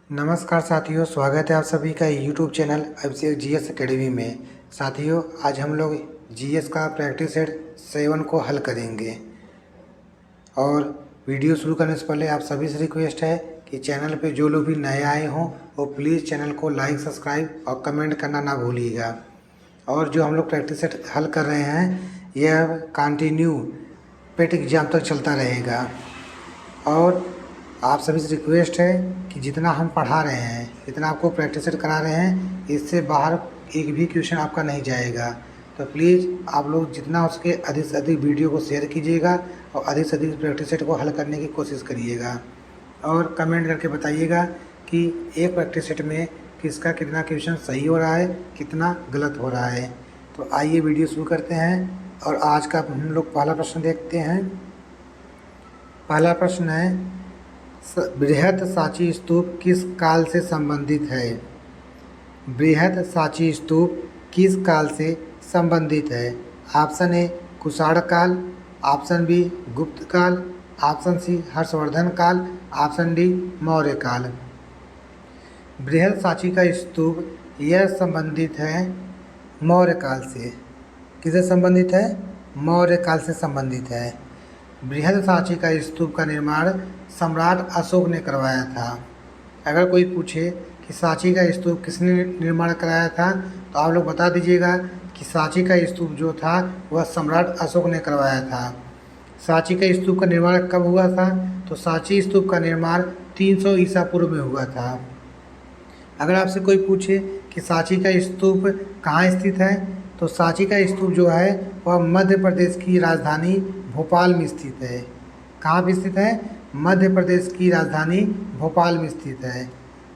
नमस्कार साथियों, स्वागत है आप सभी का यूट्यूब चैनल अभिषेक जीएस एकेडमी में। साथियों, आज हम लोग जीएस का प्रैक्टिस सेट 7 को हल करेंगे। और वीडियो शुरू करने से पहले आप सभी से रिक्वेस्ट है कि चैनल पे जो लोग भी नए आए हों वो प्लीज़ चैनल को लाइक, सब्सक्राइब और कमेंट करना ना भूलिएगा। और जो हम लोग प्रैक्टिस सेट हल कर रहे हैं यह कंटिन्यू पेट एग्ज़ाम तक चलता रहेगा। और आप सभी से रिक्वेस्ट है कि जितना हम पढ़ा रहे हैं, जितना आपको प्रैक्टिस सेट करा रहे हैं, इससे बाहर एक भी क्वेश्चन आपका नहीं जाएगा। तो प्लीज़ आप लोग जितना हो सके अधिक से अधिक वीडियो को शेयर कीजिएगा और अधिक से अधिक प्रैक्टिस सेट को हल करने की कोशिश करिएगा। और कमेंट करके बताइएगा कि एक प्रैक्टिस सेट में किसका कितना क्वेश्चन सही हो रहा है, कितना गलत हो रहा है। तो आइए वीडियो शुरू करते हैं। और आज का हम लोग पहला प्रश्न देखते हैं। पहला प्रश्न है, बृहत सांची स्तूप किस काल से संबंधित है? बृहत सांची स्तूप किस काल से संबंधित है? ऑप्शन ए कुषाण काल, ऑप्शन बी गुप्त काल, ऑप्शन सी हर्षवर्धन काल, ऑप्शन डी मौर्य काल। बृहत सांची का स्तूप यह संबंधित है मौर्य काल से। किससे संबंधित है? मौर्य काल से संबंधित है। बृहद सांची का स्तूप का निर्माण सम्राट अशोक ने करवाया था। अगर कोई पूछे कि सांची का स्तूप किसने निर्माण कराया था तो आप लोग बता दीजिएगा कि सांची का स्तूप जो था वह सम्राट अशोक ने करवाया था। सांची का स्तूप का निर्माण कब हुआ था? तो सांची स्तूप का निर्माण 300 ईसा पूर्व में हुआ था। अगर आपसे कोई पूछे कि सांची का स्तूप कहाँ स्थित है तो सांची का स्तूप जो है वह मध्य प्रदेश की राजधानी भोपाल में स्थित है। कहाँ पे स्थित है? मध्य प्रदेश की राजधानी भोपाल में स्थित है।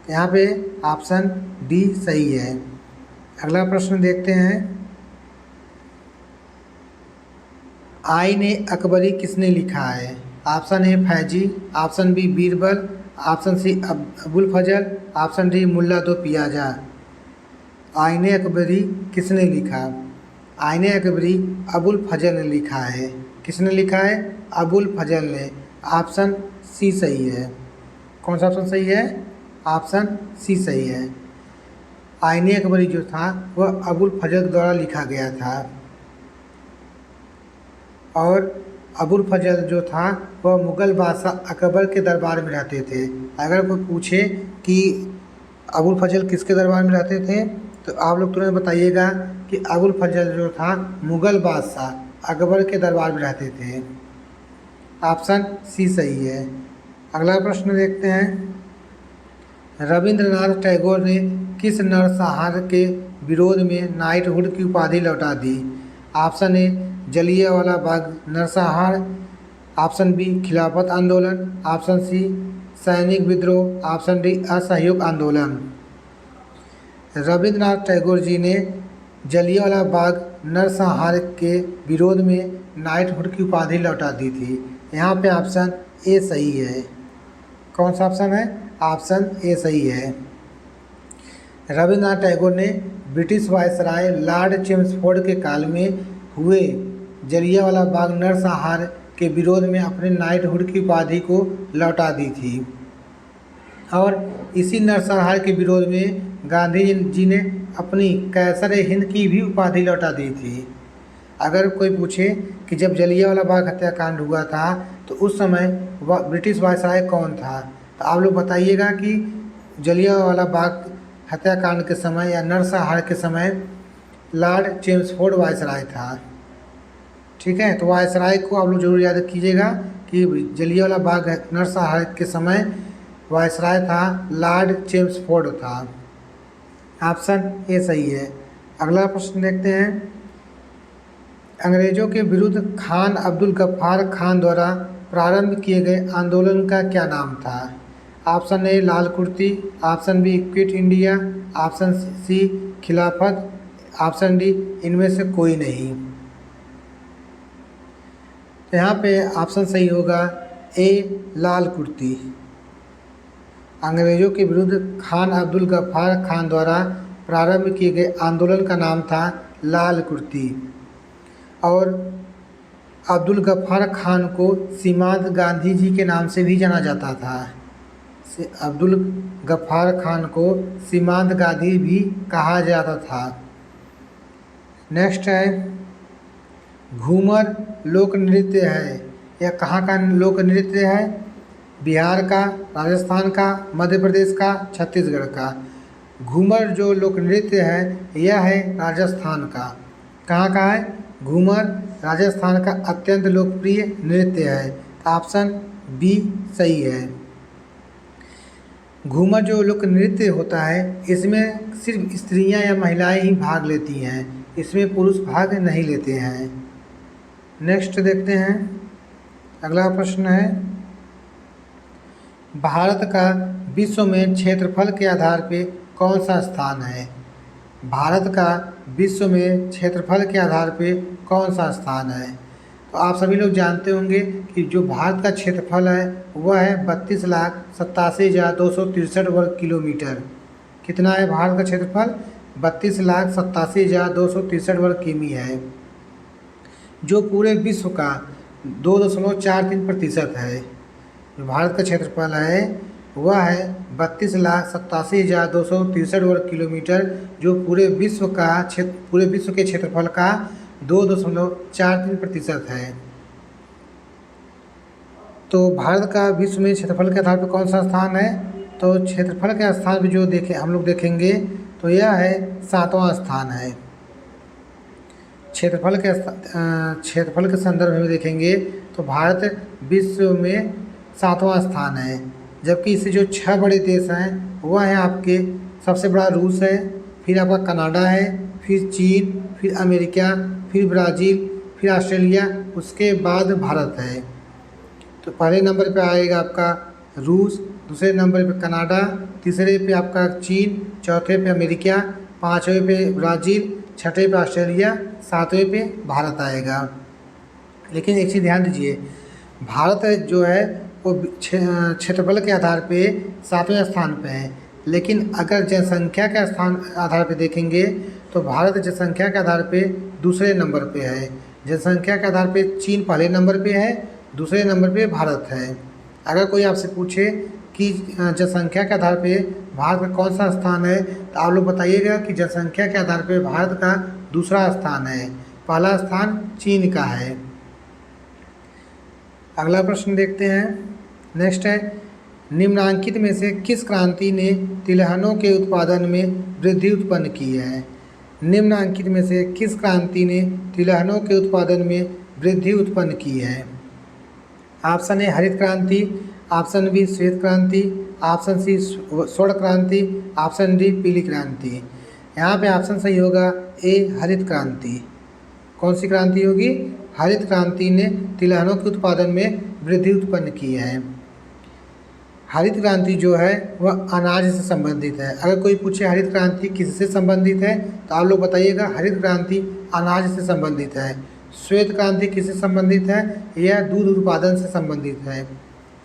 यहाँ पे ऑप्शन डी सही है। अगला प्रश्न देखते हैं। आईन-ए अकबरी किसने लिखा है? Option A Faizi, option B Birbal, option C Abul Fazal, option D Mulla Do Piyaza. आईन-ए Akbari किसने लिखा? आईन-ए अकबरी अबुल फजल ने लिखा है। किसने लिखा है? अबुल फजल ने। ऑप्शन सी सही है। कौन सा ऑप्शन सही है? ऑप्शन सी सही है। आईन-ए अकबरी जो था वह अबुल फजल द्वारा लिखा गया था। और अबुल फजल जो था वह मुग़ल बादशाह अकबर के दरबार में रहते थे। अगर कोई पूछे कि अबुल फजल किसके दरबार में रहते थे तो आप लोग तुरंत बताइएगा कि अबुल फजल जो था मुग़ल बादशाह अकबर के दरबार में रहते थे। ऑप्शन सी सही है। अगला प्रश्न देखते हैं। रविंद्रनाथ टैगोर ने किस नरसंहार के विरोध में नाइटहुड की उपाधि लौटा दी? ऑप्शन ए जलियांवाला बाग नरसंहार, ऑप्शन बी खिलाफत आंदोलन, ऑप्शन सी सैनिक विद्रोह, ऑप्शन डी असहयोग आंदोलन। रविंद्रनाथ टैगोर जी ने जलियांवाला बाग नरसंहार के विरोध में नाइटहुड की उपाधि लौटा दी थी। यहाँ पे ऑप्शन ए सही है। कौन सा ऑप्शन है? ऑप्शन ए सही है। रविंद्रनाथ टैगोर ने ब्रिटिश वायसराय लॉर्ड चेम्सफोर्ड के काल में हुए जलियांवाला बाग नरसंहार के विरोध में अपने नाइटहुड की उपाधि को लौटा दी थी। और इसी नरसंहार के विरोध में गांधी जी ने अपनी कैसर हिंद की भी उपाधि लौटा दी थी। अगर कोई पूछे कि जब जलियांवाला बाग हत्याकांड हुआ था तो उस समय ब्रिटिश वायसराय कौन था तो आप लोग बताइएगा कि जलियांवाला बाग हत्याकांड के समय या नरसंहार के समय लॉर्ड चेम्सफोर्ड वायसराय था। ठीक है, तो वायसराय को आप लोग जरूर याद कीजिएगा कि जलियांवाला बाग नरसंहार के समय वायसराय था लॉर्ड चेम्सफोर्ड था। ऑप्शन ए सही है। अगला प्रश्न देखते हैं। अंग्रेज़ों के विरुद्ध खान अब्दुल गफ्फार खान द्वारा प्रारंभ किए गए आंदोलन का क्या नाम था? Option A Lal Kurti, option B quit India, option C Khilafat, option D इनमें से कोई नहीं। तो यहाँ पे ऑप्शन सही होगा ए लाल कुर्ती। अंग्रेज़ों के विरुद्ध खान अब्दुल गफ्फार खान द्वारा प्रारंभ किए गए आंदोलन का नाम था लाल कुर्ती। और अब्दुल गफ्फार खान को सीमांत गांधी जी के नाम से भी जाना जाता था। अब्दुल गफ्फार खान को सीमांत गांधी भी कहा जाता था। नेक्स्ट है, घूमर लोक नृत्य है, यह कहाँ का लोक नृत्य है? बिहार का, राजस्थान का, मध्य प्रदेश का, छत्तीसगढ़ का। घूमर जो लोक नृत्य है यह है राजस्थान का। कहाँ का है? घूमर राजस्थान का अत्यंत लोकप्रिय नृत्य है। ऑप्शन बी सही है। घूमर जो लोक नृत्य होता है इसमें सिर्फ स्त्रियां या महिलाएं ही भाग लेती हैं, इसमें पुरुष भाग नहीं लेते हैं। नेक्स्ट देखते हैं, अगला प्रश्न है, भारत का विश्व में क्षेत्रफल के आधार पे कौन सा स्थान है? भारत का विश्व में क्षेत्रफल के आधार पे कौन सा स्थान है? तो आप सभी लोग जानते होंगे कि जो भारत का क्षेत्रफल है वह है 32,87,263 वर्ग किलोमीटर। कितना है भारत का क्षेत्रफल? 32,87,263 वर्ग किमी है, जो पूरे विश्व का 2.43% है। जो भारत का क्षेत्रफल है वह है 32,87,263 वर्ग किलोमीटर, जो पूरे विश्व के क्षेत्रफल का 2.43% है। तो भारत का विश्व में क्षेत्रफल के आधार पर कौन सा स्थान है? तो क्षेत्रफल के स्थान पर जो हम लोग देखेंगे तो यह है 7वां स्थान है। क्षेत्रफल के संदर्भ में देखेंगे तो भारत विश्व में 7वां स्थान है, जबकि इससे जो 6 बड़े देश हैं वह है आपके, सबसे बड़ा रूस है, फिर आपका कनाडा है, फिर चीन, फिर अमेरिका, फिर ब्राज़ील, फिर ऑस्ट्रेलिया, उसके बाद भारत है। तो पहले नंबर पे आएगा आपका रूस, दूसरे नंबर पे कनाडा, तीसरे पे आपका चीन, चौथे पे अमेरिका, पाँचवें पे ब्राज़ील, छठे पे ऑस्ट्रेलिया, सातवें पे भारत आएगा। लेकिन एक चीज़ ध्यान दीजिए, भारत जो है वो क्षेत्रफल के आधार पे 7वें स्थान पे है, लेकिन अगर जनसंख्या के आधार पे देखेंगे तो भारत जनसंख्या के आधार पे दूसरे नंबर पे है। जनसंख्या के आधार पे चीन पहले नंबर पे है, दूसरे नंबर पे भारत है। अगर कोई आपसे पूछे कि जनसंख्या के आधार पे भारत का कौन सा स्थान है, तो आप लोग बताइएगा कि जनसंख्या के आधार पे भारत का दूसरा स्थान है, पहला स्थान चीन का है। अगला प्रश्न देखते हैं, नेक्स्ट है, निम्नांकित में से किस क्रांति ने तिलहनों के उत्पादन में वृद्धि उत्पन्न की है? निम्नांकित में से किस क्रांति ने तिलहनों के उत्पादन में वृद्धि उत्पन्न की है? ऑप्शन ए हरित क्रांति, ऑप्शन बी श्वेत क्रांति, ऑप्शन सी स्वर्ण क्रांति, ऑप्शन डी पीली क्रांति। यहाँ पे ऑप्शन सही होगा ए हरित क्रांति। कौन सी क्रांति होगी? हरित क्रांति ने तिलहनों के उत्पादन में वृद्धि उत्पन्न की है। हरित क्रांति जो है वह अनाज से संबंधित है। अगर कोई पूछे हरित क्रांति किससे संबंधित है, तो आप लोग बताइएगा हरित क्रांति अनाज से संबंधित है। श्वेत क्रांति किससे संबंधित है? यह दूध उत्पादन से संबंधित है।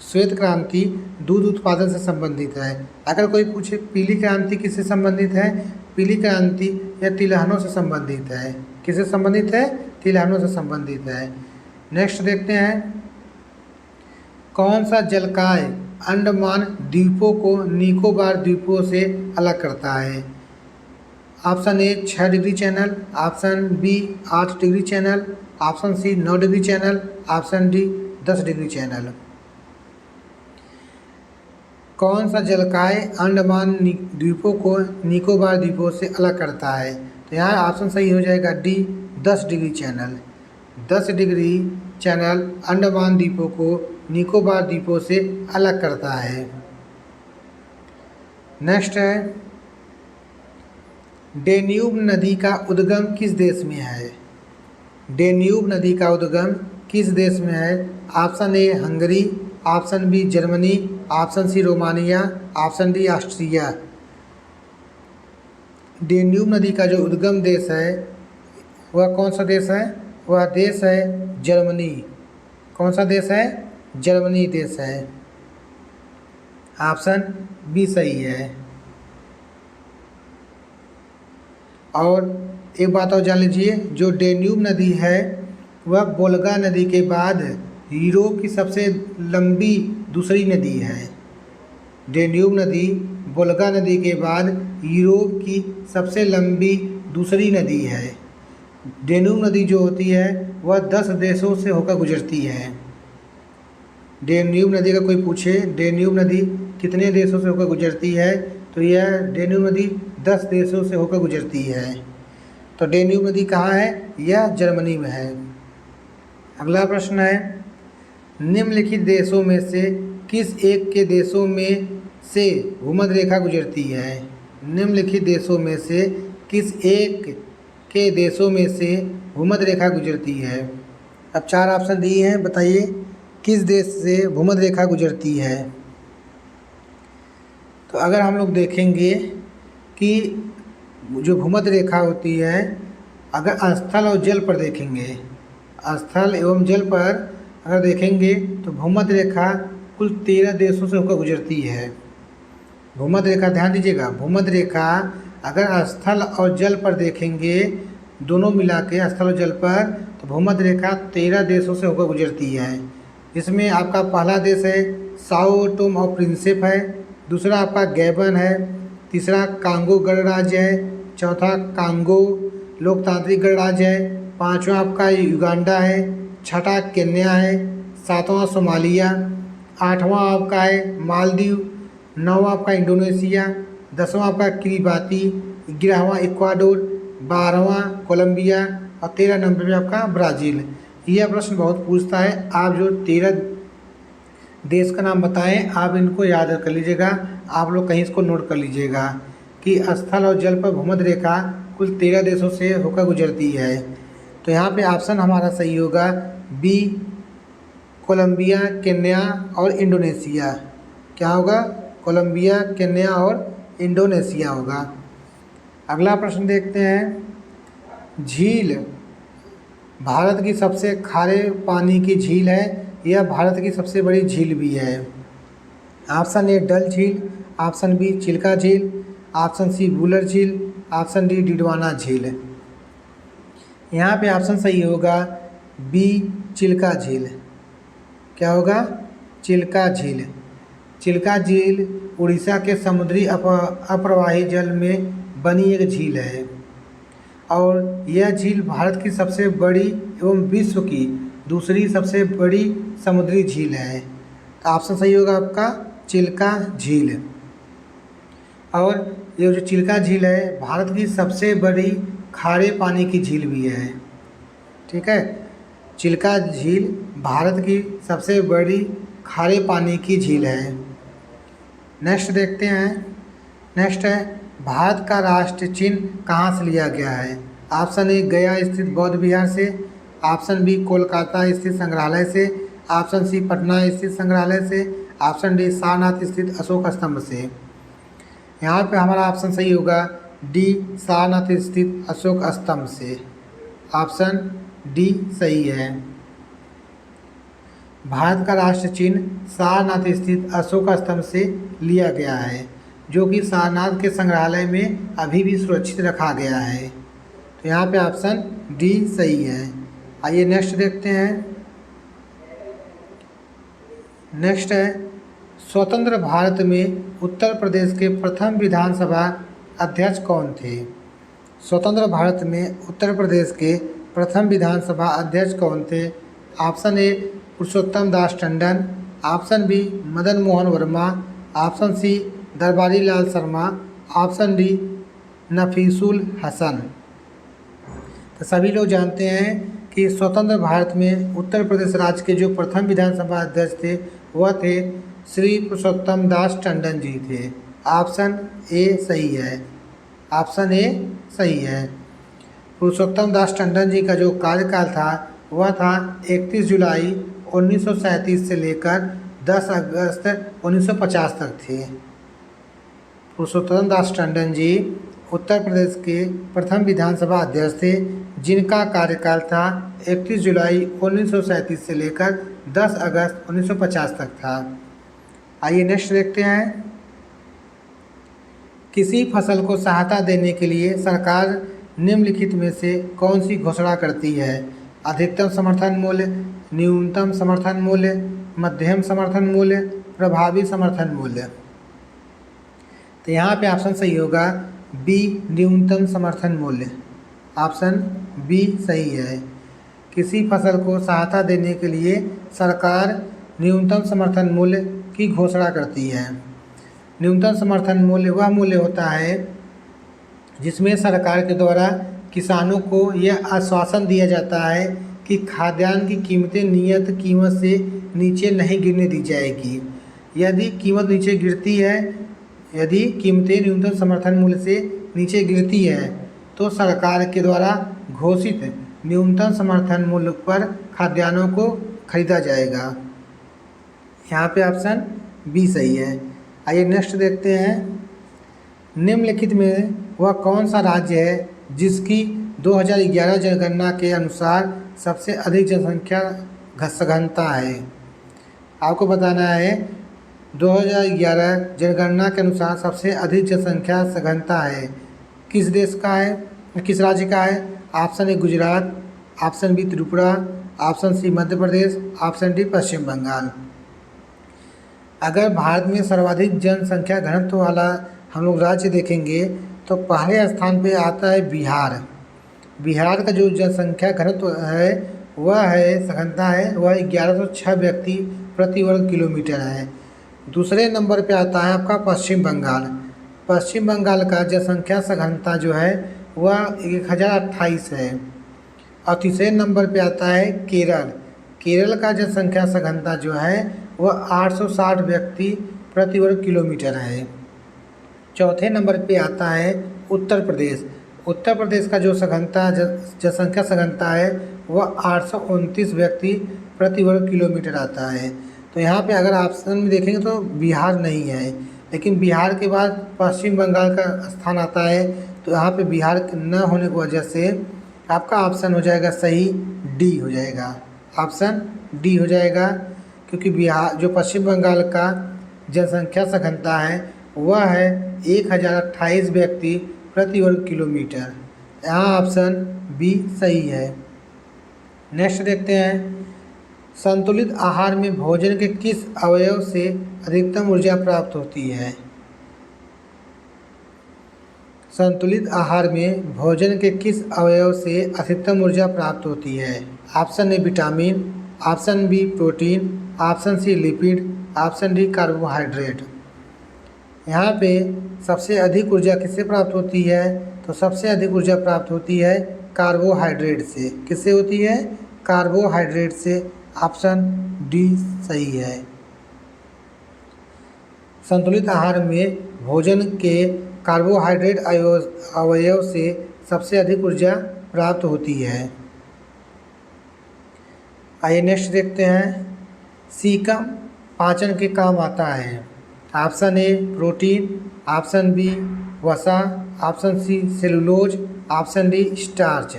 श्वेत क्रांति दूध उत्पादन से संबंधित है। अगर कोई पूछे पीली क्रांति किससे संबंधित है, पीली क्रांति यह तिलहनों से संबंधित है। किससे संबंधित है? तिलहनों से संबंधित है। नेक्स्ट देखते हैं, कौन सा जलकाय अंडमान द्वीपों को निकोबार द्वीपों से अलग करता है? Option A 6 degree channel, option B 8 degree channel, option C 9 degree channel, option D 10 degree channel. कौन सा जलकाय अंडमान द्वीपों को निकोबार द्वीपों से अलग करता है? तो यहाँ ऑप्शन सही हो जाएगा D 10 degree channel. 10 degree channel Andaman द्वीपों को निकोबार द्वीपों से अलग करता है। नेक्स्ट है, डेन्यूब नदी का उद्गम किस देश में है? डेन्यूब नदी का उद्गम किस देश में है? Option A Hungary, option B Germany, option C Romania, option D Austria. Danube नदी का जो उद्गम देश है वह कौन सा देश है? वह देश है जर्मनी। कौन सा देश है? जर्मनी देश है। ऑप्शन बी सही है। और एक बात और जान लीजिए, जो डेन्यूब नदी है वह वोल्गा नदी के बाद यूरोप की सबसे लंबी दूसरी नदी है। डेन्यूब नदी वोल्गा नदी के बाद यूरोप की सबसे लंबी दूसरी नदी है। डेन्यूब नदी जो होती है वह 10 देशों से होकर गुजरती है। डेन्यूब नदी का कोई पूछे डेन्यूब नदी कितने देशों से होकर गुजरती है, तो यह डेन्यूब नदी 10 देशों से होकर गुजरती है। तो डेन्यूब नदी कहाँ है? यह जर्मनी में है। अगला प्रश्न है, निम्नलिखित देशों में से किस एक के देशों में से भूमध्य रेखा गुजरती है? निम्नलिखित देशों में से किस एक के देशों में से भूमध्य रेखा गुजरती है? अब 4 ऑप्शन दिए हैं, बताइए किस देश से भूमध्य रेखा गुजरती है। तो अगर हम लोग देखेंगे कि जो भूमध्य रेखा होती है, अगर स्थल और जल पर देखेंगे, स्थल एवं जल पर अगर देखेंगे तो भूमध्य रेखा कुल 13 देशों से होकर गुजरती है। भूमध्य रेखा ध्यान दीजिएगा, भूमध्य रेखा अगर स्थल और जल पर देखेंगे, दोनों मिला के स्थल और जल पर, तो भूमध्य रेखा 13 देशों से होकर गुजरती है। इसमें आपका पहला देश है साओ टोम और प्रिंसिप है, दूसरा आपका गैबन है, तीसरा कांगो गणराज्य है, चौथा कांगो लोकतांत्रिक गणराज्य है, पांचवा आपका युगांडा है, छठा केन्या है, सातवां सोमालिया, आठवां आपका है मालदीव, नौवां आपका इंडोनेशिया, 10वां आपका किरिबाती, 11वां इक्वाडोर, 12वां कोलंबिया और 13 नंबर पे आपका ब्राज़ील। यह प्रश्न बहुत पूछता है, आप जो 13 देश का नाम बताएं, आप इनको याद कर लीजिएगा, आप लोग कहीं इसको नोट कर लीजिएगा कि स्थल और जल पर भूमध्य रेखा कुल 13 देशों से होकर गुजरती है। तो यहाँ पे ऑप्शन हमारा सही होगा बी, कोलंबिया, केन्या और इंडोनेशिया। क्या होगा? कोलंबिया, केन्या और इंडोनेशिया होगा। अगला प्रश्न देखते हैं, झील भारत की सबसे खारे पानी की झील है, यह भारत की सबसे बड़ी झील भी है। ऑप्शन ए डल झील, ऑप्शन बी चिल्का झील, ऑप्शन सी वुलर झील, ऑप्शन डी डिडवाना झील। यहाँ पे ऑप्शन सही होगा बी चिल्का झील। क्या होगा? चिल्का झील। चिल्का झील उड़ीसा के समुद्री अप्रवाही जल में बनी एक झील है और यह झील भारत की सबसे बड़ी एवं विश्व की दूसरी सबसे बड़ी समुद्री झील है। ऑप्शन सही होगा आपका चिल्का झील। और ये जो चिल्का झील है भारत की सबसे बड़ी खारे पानी की झील भी है। ठीक है, चिल्का झील भारत की सबसे बड़ी खारे पानी की झील है। नेक्स्ट देखते हैं, नेक्स्ट है भारत का राष्ट्र चिन्ह कहाँ से लिया गया है? ऑप्शन ए गया स्थित बौद्ध विहार से, ऑप्शन बी कोलकाता स्थित संग्रहालय से, ऑप्शन सी पटना स्थित संग्रहालय से, ऑप्शन डी सारनाथ स्थित अशोक स्तंभ से। यहाँ पे हमारा ऑप्शन सही होगा डी सारनाथ स्थित अशोक स्तंभ से। ऑप्शन डी सही है। भारत का राष्ट्र चिन्ह सारनाथ स्थित अशोक स्तंभ से लिया गया है, जो कि सारनाथ के संग्रहालय में अभी भी सुरक्षित रखा गया है। तो यहाँ पे ऑप्शन डी सही है। आइए नेक्स्ट देखते हैं। नेक्स्ट है स्वतंत्र भारत में उत्तर प्रदेश के प्रथम विधानसभा अध्यक्ष कौन थे? स्वतंत्र भारत में उत्तर प्रदेश के प्रथम विधानसभा अध्यक्ष कौन थे? Option A Purushottam Das Tandon, option B Madan Mohan Verma, option C Darbari Lal Sharma, option D Nafisul Hasan. तो सभी लोग जानते हैं कि स्वतंत्र भारत में उत्तर प्रदेश राज्य के जो प्रथम विधानसभा अध्यक्ष थे वह थे श्री पुरुषोत्तम दास टंडन जी थे। ऑप्शन ए सही है। ऑप्शन ए सही है। पुरुषोत्तम दास टंडन जी का जो कार्यकाल था वह था 31 जुलाई 1937 से लेकर 10 अगस्त 1950 तक थे। पुरुषोत्तम दास टंडन जी उत्तर प्रदेश के प्रथम विधानसभा अध्यक्ष थे, जिनका कार्यकाल था 31 जुलाई 1937 से लेकर 10 अगस्त 1950 तक था। आइए नेक्स्ट देखते हैं। किसी फसल को सहायता देने के लिए सरकार निम्नलिखित में से कौन सी घोषणा करती है? अधिकतम समर्थन मूल्य, न्यूनतम समर्थन मूल्य, मध्यम समर्थन मूल्य, प्रभावी समर्थन मूल्य। तो यहाँ पे ऑप्शन सही होगा बी, न्यूनतम समर्थन मूल्य। ऑप्शन बी सही है। किसी फसल को सहायता देने के लिए सरकार न्यूनतम समर्थन मूल्य की घोषणा करती है। न्यूनतम समर्थन मूल्य वह मूल्य होता है जिसमें सरकार के द्वारा किसानों को यह आश्वासन दिया जाता है कि खाद्यान्न की कीमतें नियत कीमत से नीचे नहीं गिरने दी जाएगी। यदि कीमत नीचे गिरती है, यदि कीमतें न्यूनतम समर्थन मूल्य से नीचे गिरती है तो सरकार के द्वारा घोषित न्यूनतम समर्थन मूल्य पर खाद्यान्नों को खरीदा जाएगा। यहाँ पे ऑप्शन बी सही है। आइए नेक्स्ट देखते हैं। निम्नलिखित में वह कौन सा राज्य है जिसकी 2011 जनगणना के अनुसार सबसे अधिक जनसंख्या सघनता है। आपको बताना है 2011 जनगणना के अनुसार सबसे अधिक जनसंख्या सघनता है किस देश का है, किस राज्य का है। Option A Gujarat, option B Tripura, option C Madhya Pradesh, option D Paschim Bengal. अगर भारत में सर्वाधिक जनसंख्या घनत्व वाला हम लोग राज्य देखेंगे तो पहले स्थान पे आता है बिहार। बिहार का जो जनसंख्या घनत्व है वह है सघनता है वह 1106 व्यक्ति प्रति वर्ग किलोमीटर है। दूसरे नंबर पे आता है आपका पश्चिम बंगाल। पश्चिम बंगाल का जनसंख्या सघनता जो है वह 1028 है। और तीसरे नंबर पे आता है केरल। केरल का जनसंख्या सघनता जो है वह 860 व्यक्ति प्रति वर्ग किलोमीटर है। चौथे नंबर पे आता है उत्तर प्रदेश। उत्तर प्रदेश का जो जनसंख्या सघनता है वह 829 व्यक्ति प्रति वर्ग किलोमीटर आता है। तो यहाँ पे अगर ऑप्शन में देखेंगे तो बिहार नहीं है, लेकिन बिहार के बाद पश्चिम बंगाल का स्थान आता है। तो यहाँ पे बिहार न होने की वजह से आपका ऑप्शन हो जाएगा सही, डी हो जाएगा। ऑप्शन डी हो जाएगा क्योंकि बिहार जो पश्चिम बंगाल का जनसंख्या सघनता है वह है 1028 व्यक्ति प्रति वर्ग किलोमीटर। यहाँ ऑप्शन बी सही है। नेक्स्ट देखते हैं। संतुलित आहार में भोजन के किस अवयव से अधिकतम ऊर्जा प्राप्त होती है। संतुलित आहार में भोजन के किस अवयव से अधिकतम ऊर्जा प्राप्त होती है। Option A vitamin, option B protein, option C lipid, option D carbohydrate. यहाँ पे सबसे अधिक ऊर्जा किससे प्राप्त होती है तो सबसे अधिक ऊर्जा प्राप्त होती है कार्बोहाइड्रेट से। किससे होती है? कार्बोहाइड्रेट से। ऑप्शन डी सही है। संतुलित आहार में भोजन के कार्बोहाइड्रेट अवयव से सबसे अधिक ऊर्जा प्राप्त होती है। आइए नेक्स्ट देखते हैं। सीकम पाचन के काम आता है। Option A protein, option B वसा, option C cellulose, option D starch.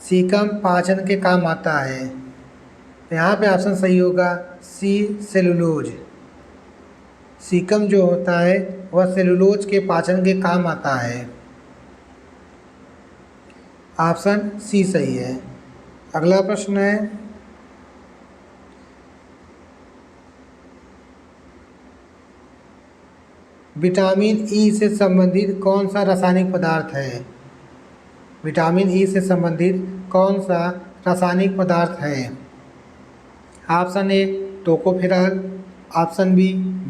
Caecum पाचन के काम आता है तो यहाँ पे ऑप्शन सही होगा सी सेलुलोज। सीकम जो होता है वह सेलुलोज के पाचन के काम आता है। ऑप्शन सी सही है। अगला प्रश्न है। विटामिन ई से संबंधित कौन सा रासायनिक पदार्थ है। विटामिन ई से संबंधित कौन सा रासायनिक पदार्थ है। Option A tocopherol, option B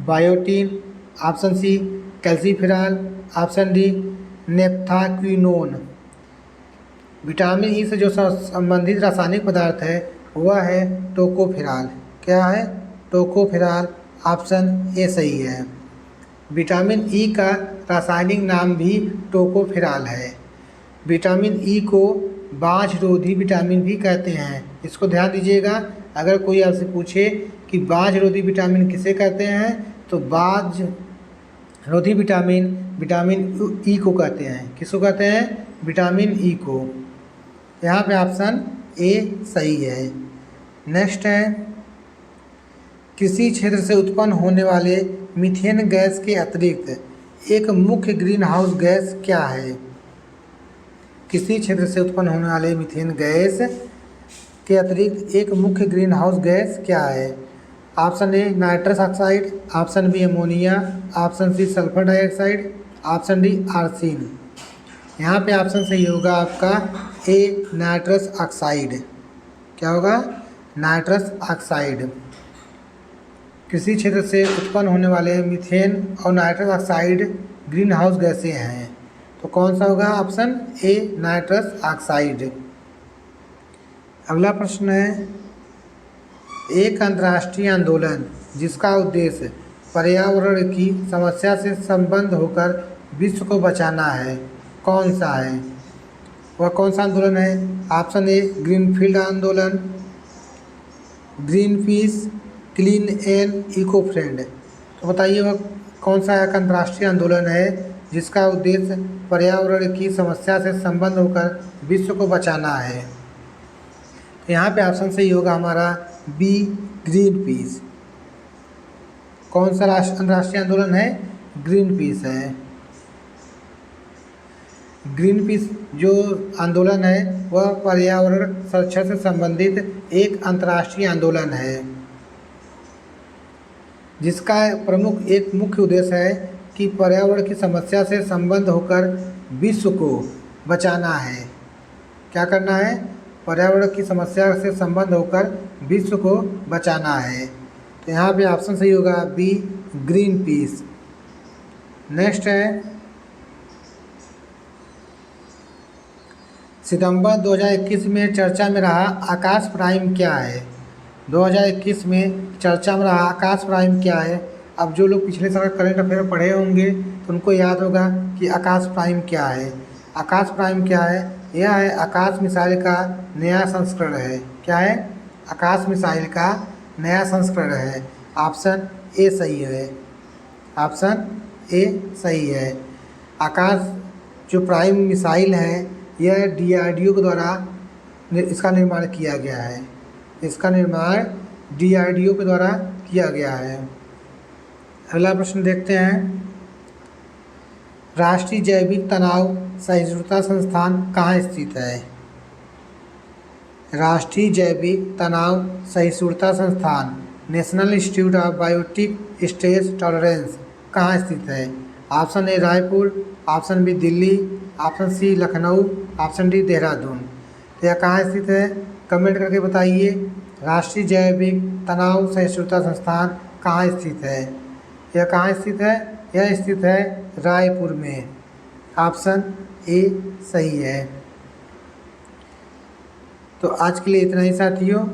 biotin, option C calciferol, option D naphthoquinone. Vitamin E से जो संबंधित रासायनिक पदार्थ है वह है टोकोफेरॉल। क्या है? टोकोफेरॉल। ऑप्शन ए सही है। विटामिन ई का रासायनिक नाम भी टोकोफेरॉल है। विटामिन ई को बाझरोधी विटामिन भी कहते हैं। इसको ध्यान दीजिएगा। अगर कोई आपसे पूछे कि बाझरोधी विटामिन किसे कहते हैं तो बाझरोधी विटामिन विटामिन ई को कहते हैं। किसको कहते हैं? विटामिन ई को। यहाँ पे ऑप्शन ए सही है। नेक्स्ट है। कृषि क्षेत्र से उत्पन्न होने वाले मीथेन गैस के अतिरिक्त एक मुख्य ग्रीन हाउस गैस क्या है। किसी क्षेत्र से उत्पन्न होने वाले मीथेन गैस के अतिरिक्त एक मुख्य ग्रीन हाउस गैस क्या है। Option A nitrous oxide, option B ammonia, option C sulphur dioxide, option D arsine. यहाँ पे ऑप्शन सही होगा आपका ए नाइट्रस ऑक्साइड। क्या होगा? Nitrous oxide. कृषि क्षेत्र से उत्पन्न होने वाले मीथेन और नाइट्रस ऑक्साइड ग्रीन हाउस गैसें हैं। तो कौन सा होगा? Option A nitrous oxide. अगला प्रश्न है, एक अंतर्राष्ट्रीय आंदोलन जिसका उद्देश्य पर्यावरण की समस्या से संबद्ध होकर विश्व को बचाना है, कौन सा है? वह कौन सा आंदोलन है? ऑप्शन ए ग्रीनफील्ड आंदोलन, Greenpeace, clean and eco friend. तो बताइए वह कौन सा एक अंतर्राष्ट्रीय आंदोलन है जिसका उद्देश्य पर्यावरण की समस्या से संबद्ध होकर विश्व को बचाना है? तो यहाँ पे ऑप्शन सही होगा हमारा बी ग्रीन पीस। कौन सा अंतर्राष्ट्रीय आंदोलन है? ग्रीन पीस है। ग्रीन पीस जो आंदोलन है वह पर्यावरण संरक्षण से संबंधित एक अंतर्राष्ट्रीय आंदोलन है जिसका प्रमुख एक मुख्य उद्देश्य है कि पर्यावरण की समस्या से संबद्ध होकर विश्व को बचाना है। क्या करना है? पर्यावरण की समस्या से संबद्ध होकर विश्व को बचाना है। तो यहाँ पे ऑप्शन सही होगा बी ग्रीन पीस। नेक्स्ट है, सितंबर 2021 में चर्चा में रहा आकाश प्राइम क्या है? 2021 में चर्चा में रहा आकाश प्राइम क्या है? अब जो लोग पिछले साल करंट अफेयर पढ़े होंगे तो उनको याद होगा कि आकाश प्राइम क्या है। आकाश प्राइम क्या है? यह है आकाश मिसाइल का नया संस्करण है। क्या है? आकाश मिसाइल का नया संस्करण है। ऑप्शन ए सही है। ऑप्शन ए सही है। आकाश जो प्राइम मिसाइल है यह DRDO के द्वारा इसका निर्माण किया गया है। इसका निर्माण DRDO के द्वारा किया गया है। अगला प्रश्न देखते हैं, राष्ट्रीय जैविक तनाव सहिष्णुता संस्थान कहाँ स्थित है? राष्ट्रीय जैविक तनाव सहिष्णुता संस्थान National Institute of Biotic Stress Tolerance कहाँ स्थित है? Option A Raipur, option B Delhi, option C Lucknow, option D Dehradun. तो यह कहाँ स्थित है? कमेंट करके बताइए। राष्ट्रीय जैविक तनाव सहिष्णुता संस्थान कहाँ स्थित है? यह कहाँ स्थित है? यह स्थित है रायपुर में। ऑप्शन ए सही है। तो आज के लिए इतना ही साथियों।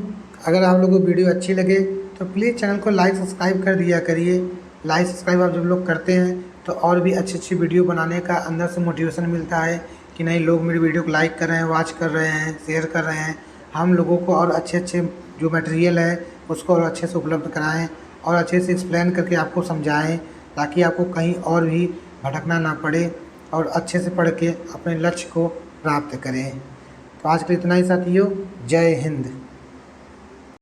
अगर आप लोगों को वीडियो अच्छी लगे तो प्लीज़ चैनल को लाइक सब्सक्राइब कर दिया करिए। लाइक सब्सक्राइब आप जब लोग करते हैं तो और भी अच्छी अच्छी वीडियो बनाने का अंदर से मोटिवेशन मिलता है कि नहीं, लोग मेरी वीडियो को लाइक कर रहे हैं, वॉच कर रहे हैं, शेयर कर रहे हैं। हम लोगों को और अच्छे अच्छे जो मटेरियल है उसको और अच्छे से उपलब्ध कराएं और अच्छे से एक्सप्लेन करके आपको समझाएं ताकि आपको कहीं और भी भटकना ना पड़े और अच्छे से पढ़ के अपने लक्ष्य को प्राप्त करें। तो आज के लिए इतना ही साथियों। जय हिंद।